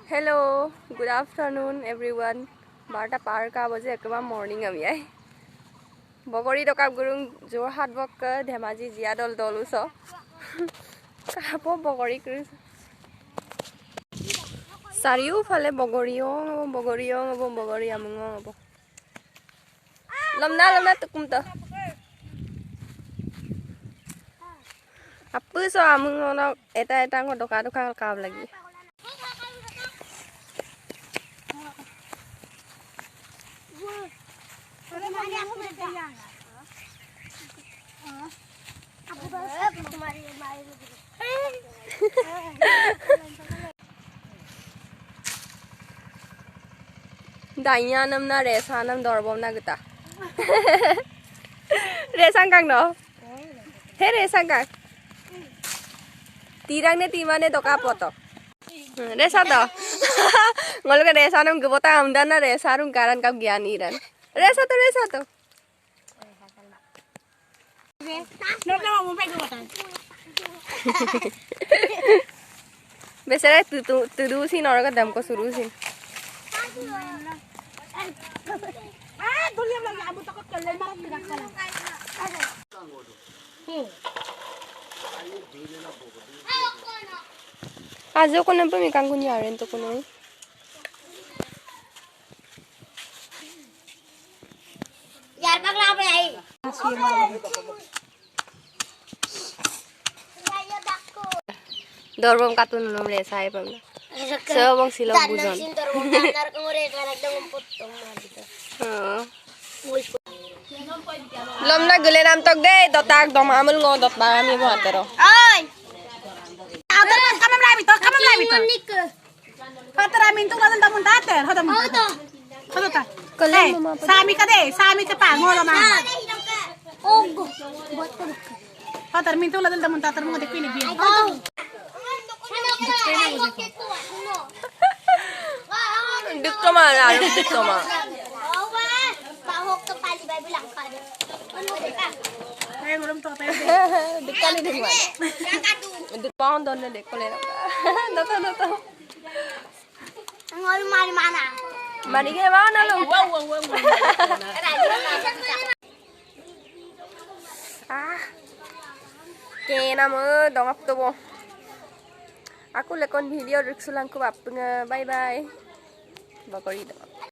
Hello, good afternoon everyone. Barta par ka baje ekba morning ami ai. Bogori dokap gurung Jorhat bok Dhemaji Jiadol doluso. Kapo bogori kris. Sariu phale bogoriyo bogori amungo abo. Lamna tukum to. Apu so amungo no eta ngo doka kab lagi. Danya nam na resa nam dorbom na gita. Resang kang no? He resang kang. Tirang ne timane doka poto. Resa to. Ngol ka resa nam gubota amdan na resa rum karan kap gyani ran. Resa to. Besara tu sin orang ka dam ko suru sin. Ajo ko nampa mi kang kunya ren to kuno. Yar pagla pa ai. Dorbom katun nom resa ai pam. Sebong silong buzon. Lomna gule nam tok de dotak dom amul ngo dot barami bo atero. Oi. Kamam lai bito. Patara mintu ladan tamun tater. Hoda mun. Hoda ta. Kalam mama. Sami ka pa ngo ma. Ogo. Patara mintu ladan tamun tater mo de kuini bian. Duk to ma la duk to ma. Duk kali de wan. Duk paon don de ko le. Doto. Ngol mari mana? Mari ke mana lo? Ah. Kena mo dongap to bo. Aku lekon video riksulang ko bye bye. Bakori dong.